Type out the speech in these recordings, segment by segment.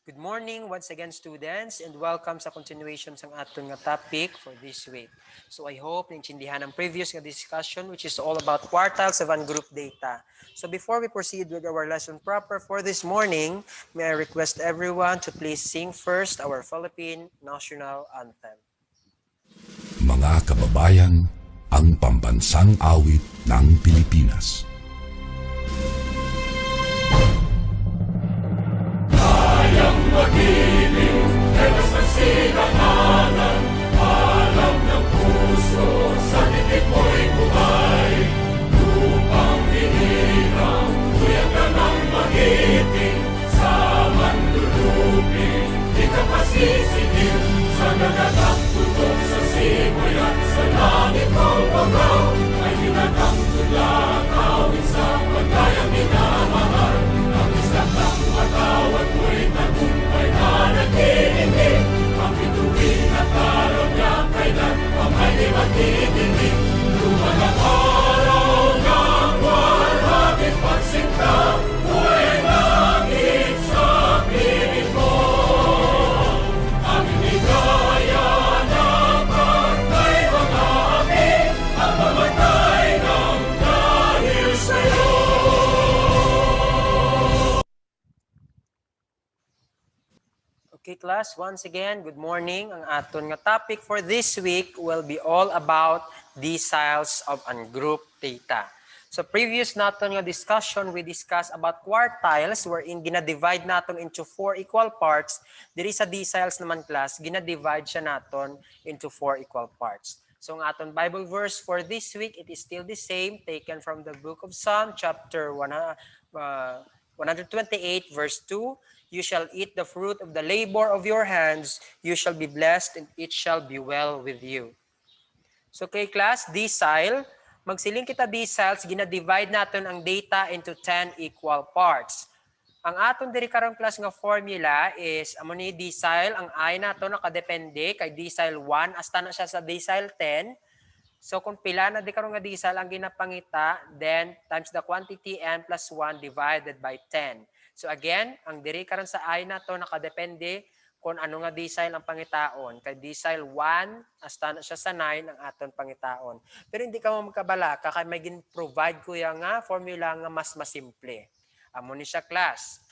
Good morning once again students and welcome sa continuation sa aton nga topic for this week. So I hope naintindihan ang previous nga discussion which is all about quartiles of ungrouped data. So before we proceed with our lesson proper for this morning, may I request everyone to please sing first our Philippine National Anthem. Mga kababayan, ang pambansang awit ng Pilipinas. Mag-ibig, telas ng sinakanan, alam ng puso, sa titik mo'y buhay. Lupang hinirang, tuyag ka ng magiting, sa manluluping, di ka pasisikin, sa nagatang tutok sa simoy at sa langit mong bagaw, ay hinatang tulad, awit sa pagkayang minamahal, ang isang ng matawad mo'y tagumpay na naghihingi, ang bituin at araw niya kailan pamay di magdidinig, luman ang araw ng walhagit pagsinta, buhay langit sa piling mo, ang inigaya na pagkay mga amin, ang mamatay ng dahil sa'yo. Okay class, once again, good morning. Ang aton nga topic for this week will be all about deciles of ungrouped data. So previous naton nga discussion, we discussed about quartiles wherein gina-divide naton into 4 equal parts. Diri sa deciles naman class, gina-divide siya naton into 4 equal parts. So ang aton Bible verse for this week, it is still the same, taken from the book of Psalm, chapter 128, verse 2. You shall eat the fruit of the labor of your hands. You shall be blessed and it shall be well with you. So kay class, decile, magsiling kita deciles, gina-divide natin ang data into 10 equal parts. Ang aton diri karong class nga formula is amo ni decile, ang I nato nakadepende kay decile 1 hasta na siya sa decile 10. So kung pila na di karon nga decile ang ginapangita, then times the quantity n plus 1 divided by 10. So again, ang diri karon sa I na to nakadepende kung ano nga decile ang pangitaon. Kay decile 1 hasta na siya sa 9 ang aton pangitaon. Pero hindi ka mo magkabalaka kay may gin-provide ko ya nga formula nga mas masimple. Amo ni siya class.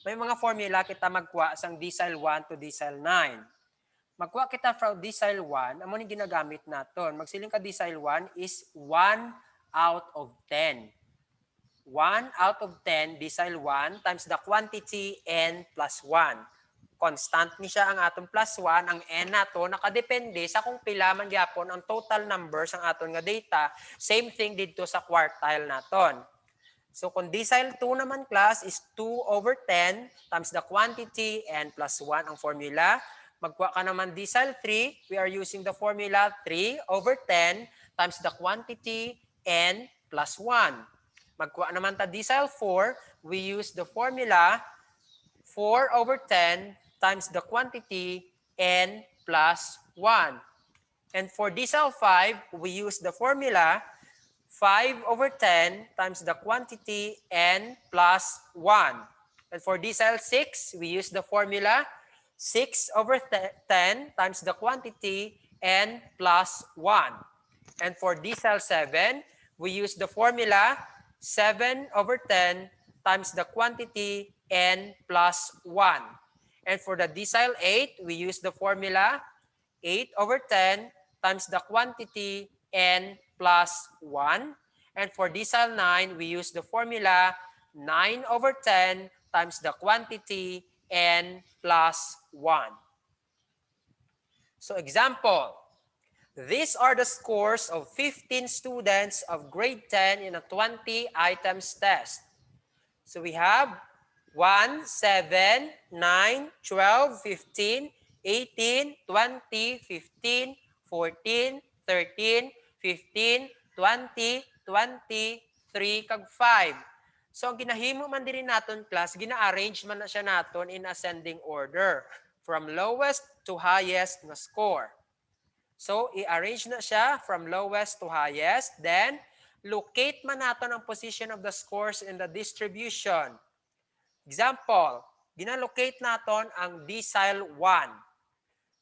May mga formula kita magkuha sang decile 1 to decile 9. Magkuha kita from decile 1, amo ni ginagamit naton. Magsiling ka decile 1 is 1 out of 10. 1 out of 10, decile 1, times the quantity n plus 1. Constant ni siya ang atong plus 1. Ang n nato nakadepende sa kung pila man gyapon ang total numbers ang aton nga data. Same thing dito sa quartile naton. So kung decile 2 naman class is 2 over 10 times the quantity n plus 1 ang formula. Magkuha ka naman decile 3, we are using the formula 3 over 10 times the quantity n plus 1. Magkuha naman ta decile 4, we use the formula 4 over 10 times the quantity n plus 1. And for decile 5, we use the formula 5 over 10 times the quantity n plus 1. And for decile 6, we use the formula 6 over 10 times the quantity n plus 1. And for decile 7, we use the formula 7 over 10 times the quantity n plus 1. And for the decile 8, we use the formula 8 over 10 times the quantity n plus 1. And for decile 9, we use the formula 9 over 10 times the quantity n plus 1. So example, these are the scores of 15 students of grade 10 in a 20 items test. So we have 1, 7, 9, 12, 15, 18, 20, 15, 14, 13, 15, 20, 23, kag 5. So ang ginahimo man diri naton class, gina-arrange man na siya naton in ascending order from lowest to highest na score. So, i-arrange na siya from lowest to highest. Then, locate man natin ang position of the scores in the distribution. Example, ginalocate naton ang decile 1.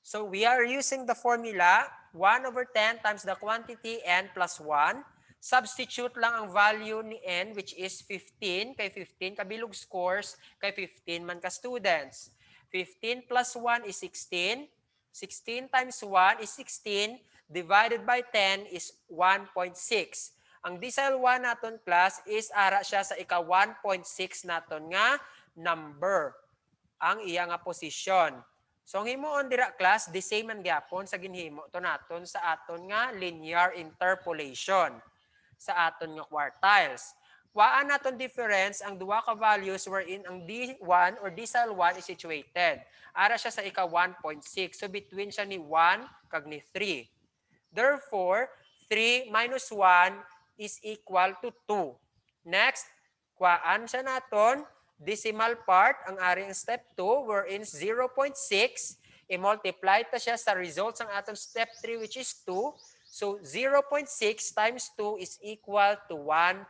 So we are using the formula 1 over 10 times the quantity n plus 1. Substitute lang ang value ni n which is 15. Kay 15 kabilog scores, kay 15 man ka students. 15 plus 1 is 16. 16 times 1 is 16. Divided by 10 is 1.6. Ang decile 1 naton class is ara siya sa ika 1.6 naton nga number ang iya nga posisyon. So ang himuon dira class, the same man gyapon sa ginhimo to naton sa aton nga linear interpolation sa aton nga quartiles. Waan naton difference ang duha ka values wherein ang D1 or decile 1 is situated. Ara siya sa ika 1.6. So between siya ni 1 kag ni 3. Therefore, 3 minus 1 is equal to 2. Next, kuhaan siya naton decimal part ang ari ang step 2 wherein 0.6 i-multiply ta siya sa results ng aton step 3 which is 2. So 0.6 times 2 is equal to 1.2.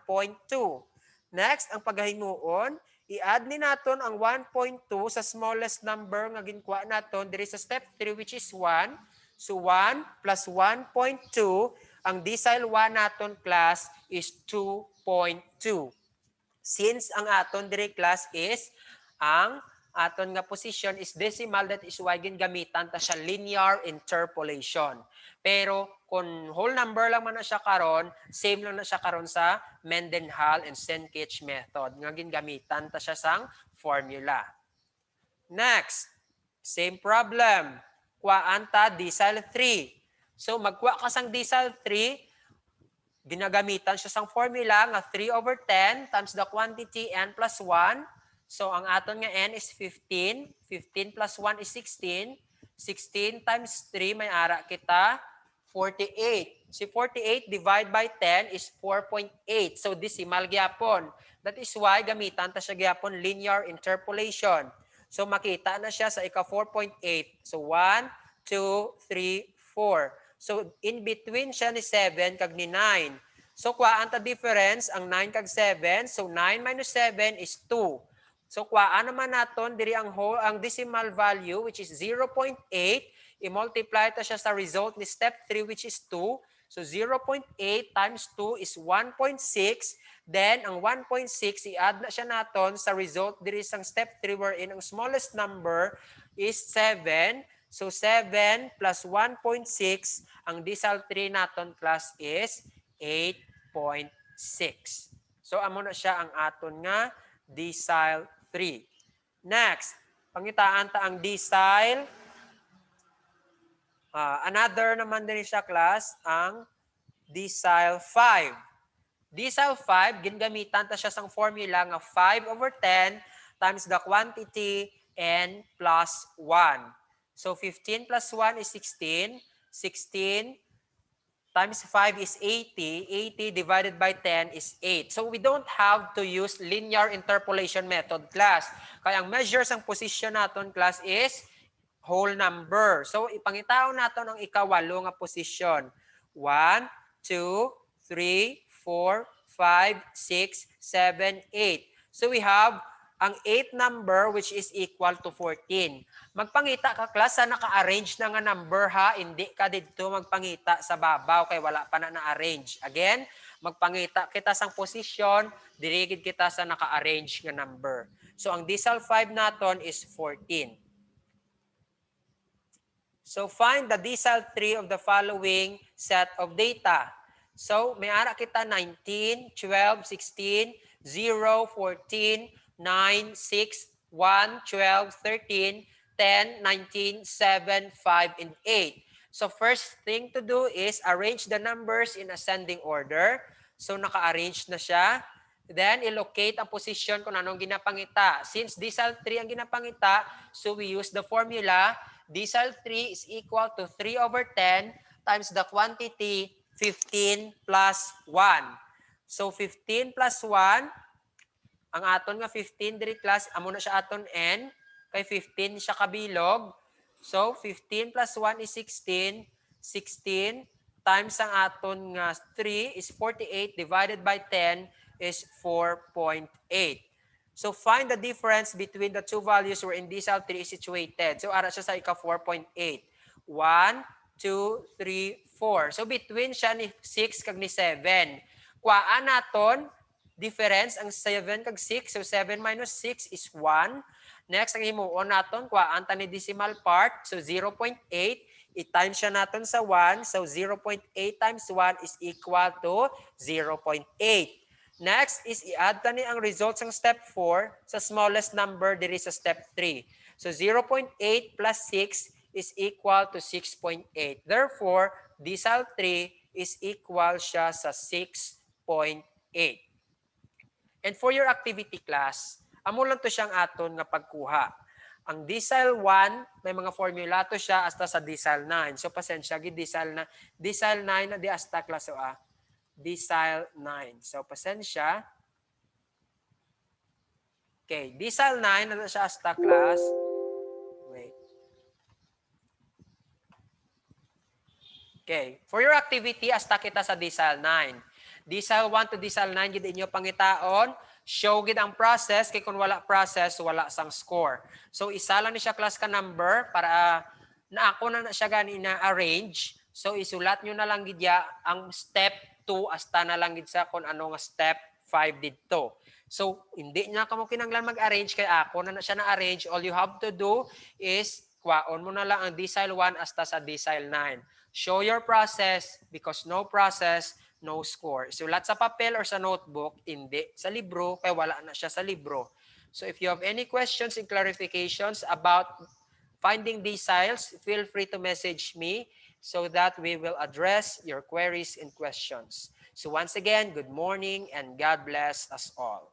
Next, ang paghahimuon, i-add ni naton ang 1.2 sa smallest number nga ginkuha naton diri sa step 3 which is 1. So 1 plus 1.2, ang decile 1 naton class is 2.2. Since ang aton diri class is ang aton nga position is decimal, that is why gingamitan ta siya linear interpolation. Pero kung whole number lang man na siya karon, same lang na siya karon sa Mendenhall and Senkich method nga gingamitan ta siya sang formula. Next, same problem. Kuhaan ta decile 3. So magkuha ka sang decile 3, ginagamitan siya sang formula nga 3 over 10 times the quantity n plus 1. So ang aton nga n is 15. 15 plus 1 is 16. 16 times 3 may ara kita 48. Si 48 divide by 10 is 4.8. So decimal gyapon. That is why gamitan ta siya gyapon linear interpolation. So makita na siya sa ika 4.8. So 1, 2, 3, 4. So, in between siya ni 7 kag ni 9. So, kuhaan ta difference ang 9 kag 7. So, 9 minus 7 is 2. So, kuhaan naman naton diri ang whole, ang decimal value which is 0.8. I-multiply ta siya sa result ni step 3 which is 2. So, 0.8 times 2 is 1.6. Then, ang 1.6, i-add na siya naton sa result diri sang step 3 wherein ang smallest number is 7. So 7 plus 1.6, ang decile 3 naton class is 8.6. So amo na siya ang aton nga decile 3. Next, pangitaan ta ang decile. Another naman din siya class, ang decile 5. Decile 5, ginagamitan ta siya sang formula nga 5 over 10 times the quantity n plus 1. So 15 plus 1 is 16. 16 times 5 is 80. 80 divided by 10 is 8. So we don't have to use linear interpolation method class. Kaya ang measures ang position naton class is whole number. So ipangitaon naton ang ikawalo nga position. 1, 2, 3, 4, 5, 6, 7, 8. So we have ang 8 number which is equal to 14. Magpangita ka class sa naka-arrange na nga number ha, hindi ka dito magpangita sa babaw kay wala pa na na-arrange. Again, magpangita kita sang posisyon, dirigid kita sa naka-arrange nga number. So ang decile 5 naton is 14. So find the decile 3 of the following set of data. So may ara kita 19, 12, 16, 0, 14, 9, 6, 1, 12, 13, 10, 19, 7, 5, and 8. So first thing to do is arrange the numbers in ascending order. So naka-arrange na siya. Then illocate ang position kung anong ginapangita. Since decile 3 ang ginapangita, so we use the formula decile 3 is equal to 3 over 10 times the quantity 15 plus 1. So 15 plus 1, ang aton nga 15 diri class, amo na siya aton n, kay 15 siya kabilog. So 15 plus 1 is 16. 16 times ang aton nga 3 is 48 divided by 10 is 4.8. So find the difference between the two values wherein decile 3 is situated. So ara siya sa ika 4.8. 1, 2, 3, 4. So between siya ni 6 kag ni 7. Kuhaan naton difference ang 7 kag 6. So 7 minus 6 is 1. Next, ang himuon naton kuhaan ta ni decimal part. So 0.8. I-times siya naton sa 1. So 0.8 times 1 is equal to 0.8. Next is i-add tani ang results ng step 4 sa smallest number diri sa step 3. So 0.8 plus 6 is equal to 6.8. Therefore, decile 3 is equal siya sa 6.8. And for your activity class, amo lang to siyang aton nga pagkuha. Ang decile 1, may mga formula to siya hasta sa decile 9. So pasensya gid decile 9 na di hasta class decile 9. So pasensya. Okay, decile 9 na siya hasta class. Wait. Okay, for your activity hasta kita sa decile 9. Decile 1 to decile 9 gid inyo pangitaon. Show gid ang process kay kung wala process wala sang score. So isa lang ni siya class ka number para na ako na siya gani na arrange. So isulat nyo na lang gid ya ang step 2 hasta na lang gid sa kung ano nga step 5 didto. So hindi niya kamo kinanglan mag-arrange kay ako na siya na-arrange. All you have to do is kuhaon mo na lang ang decile 1 hasta sa decile 9. Show your process because no process no score. Sulat sa papel or sa notebook, hindi sa libro, kaya wala na siya sa libro. So if you have any questions and clarifications about finding deciles, feel free to message me so that we will address your queries and questions. So once again, good morning and God bless us all.